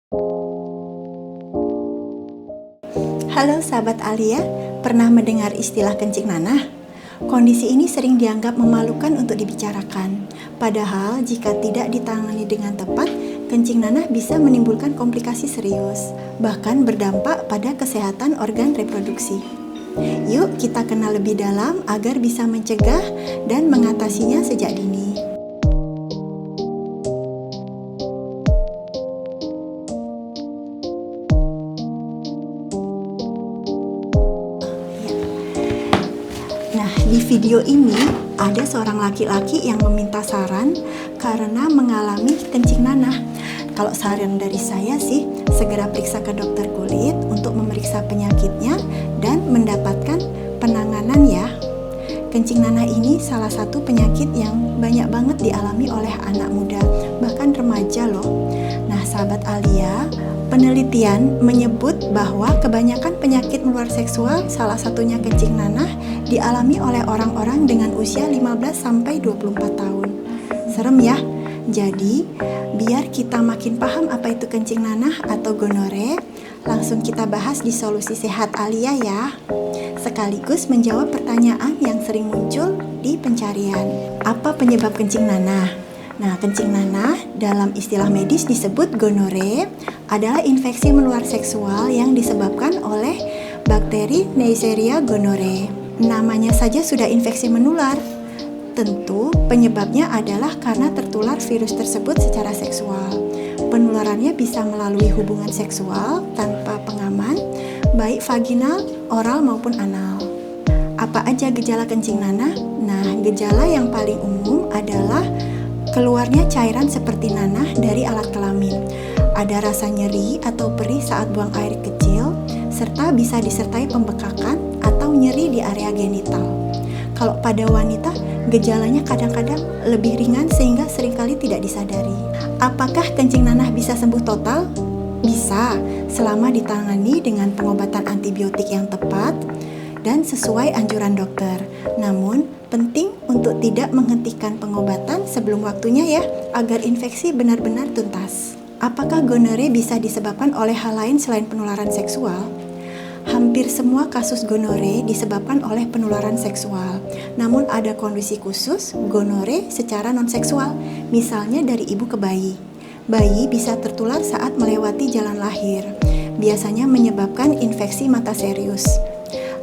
Halo sahabat Alia, pernah mendengar istilah kencing nanah? Kondisi ini sering dianggap memalukan untuk dibicarakan. Padahal jika tidak ditangani dengan tepat, kencing nanah bisa menimbulkan komplikasi serius, bahkan berdampak pada kesehatan organ reproduksi. Yuk kita kenal lebih dalam agar bisa mencegah dan mengatasinya sejak dini. Nah, di video ini ada seorang laki-laki yang meminta saran karena mengalami kencing nanah. Kalau saran dari saya sih, segera periksa ke dokter kulit untuk memeriksa penyakitnya dan mendapatkan penanganan ya. Kencing nanah ini salah satu penyakit yang banyak banget dialami oleh anak muda, bahkan remaja loh. Nah, sahabat Alia, penelitian menyebut bahwa kebanyakan penyakit menular seksual, salah satunya kencing nanah, dialami oleh orang-orang dengan usia 15-24 tahun. Serem ya? Jadi, biar kita makin paham apa itu kencing nanah atau gonore, langsung kita bahas di Solusi Sehat Alia ya. Sekaligus menjawab pertanyaan yang sering muncul di pencarian. Apa penyebab kencing nanah? Nah, kencing nanah dalam istilah medis disebut gonore adalah infeksi menular seksual yang disebabkan oleh bakteri Neisseria gonorrhoeae. Namanya saja sudah infeksi menular. Tentu penyebabnya adalah karena tertular virus tersebut secara seksual. Penularannya bisa melalui hubungan seksual tanpa pengaman, baik vaginal, oral maupun anal. Apa aja gejala kencing nanah? Nah, gejala yang paling umum adalah keluarnya cairan seperti nanah dari alat kelamin. Ada rasa nyeri atau perih saat buang air kecil, serta bisa disertai pembekakan atau nyeri di area genital. Kalau pada wanita, gejalanya kadang-kadang lebih ringan sehingga seringkali tidak disadari. Apakah kencing nanah bisa sembuh total? Bisa, selama ditangani dengan pengobatan antibiotik yang tepat dan sesuai anjuran dokter. Namun, penting untuk tidak menghentikan pengobatan sebelum waktunya ya, agar infeksi benar-benar tuntas. Apakah gonore bisa disebabkan oleh hal lain selain penularan seksual? Hampir semua kasus gonore disebabkan oleh penularan seksual. Namun ada kondisi khusus gonore secara non-seksual, misalnya dari ibu ke bayi. Bayi bisa tertular saat melewati jalan lahir, biasanya menyebabkan infeksi mata serius.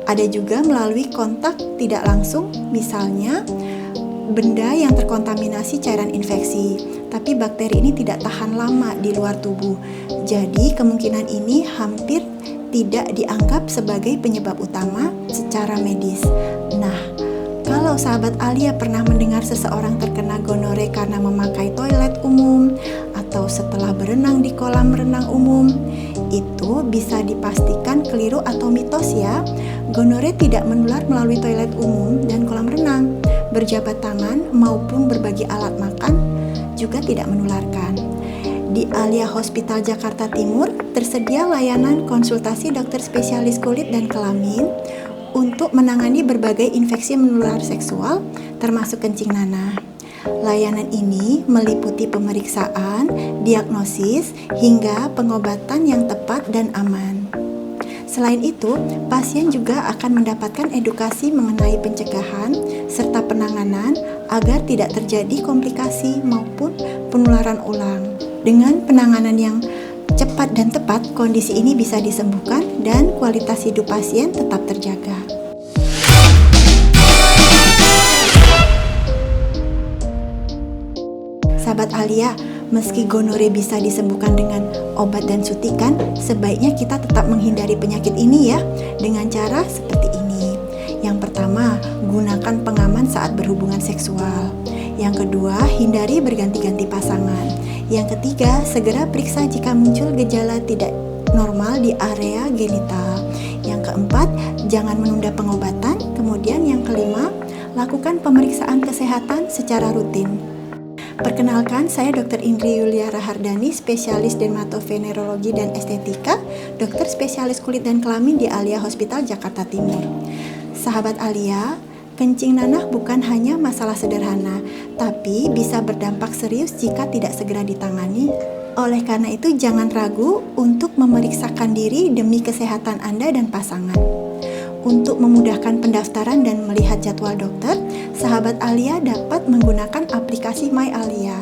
Ada juga melalui kontak tidak langsung, misalnya benda yang terkontaminasi cairan infeksi, tapi bakteri ini tidak tahan lama di luar tubuh. Jadi kemungkinan ini hampir tidak dianggap sebagai penyebab utama secara medis. Nah, kalau sahabat Alia pernah mendengar seseorang terkena gonore karena memakai toilet umum atau setelah berenang di kolam renang umum, itu bisa dipastikan keliru atau mitos ya. Gonore tidak menular melalui toilet umum dan kolam renang. Berjabat tangan maupun berbagi alat makan juga tidak menularkan. Di Alia Hospital Jakarta Timur tersedia layanan konsultasi dokter spesialis kulit dan kelamin untuk menangani berbagai infeksi menular seksual termasuk kencing nanah. Layanan ini meliputi pemeriksaan, diagnosis, hingga pengobatan yang tepat dan aman. Selain itu, pasien juga akan mendapatkan edukasi mengenai pencegahan serta penanganan agar tidak terjadi komplikasi maupun penularan ulang. Dengan penanganan yang cepat dan tepat, kondisi ini bisa disembuhkan dan kualitas hidup pasien tetap terjaga. Sahabat Alia, meski gonore bisa disembuhkan dengan obat dan suntikan, sebaiknya kita tetap menghindari penyakit ini ya, dengan cara seperti ini. Yang pertama, gunakan pengaman saat berhubungan seksual. Yang kedua, hindari berganti-ganti pasangan. Yang ketiga, segera periksa jika muncul gejala tidak normal di area genital. Yang keempat, jangan menunda pengobatan. Kemudian yang kelima, lakukan pemeriksaan kesehatan secara rutin. Perkenalkan, saya Dr. Indri Yulia Rahardani, spesialis dermatovenerologi dan estetika, dokter spesialis kulit dan kelamin di Alia Hospital Jakarta Timur. Sahabat Alia, kencing nanah bukan hanya masalah sederhana, tapi bisa berdampak serius jika tidak segera ditangani. Oleh karena itu, jangan ragu untuk memeriksakan diri demi kesehatan Anda dan pasangan. Untuk memudahkan pendaftaran dan melihat jadwal dokter, sahabat Alia dapat menggunakan aplikasi My Alia.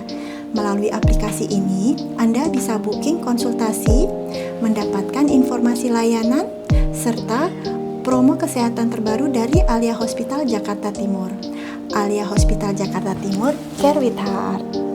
Melalui aplikasi ini, Anda bisa booking konsultasi, mendapatkan informasi layanan, serta promo kesehatan terbaru dari Alia Hospital Jakarta Timur. Alia Hospital Jakarta Timur, Care with Heart.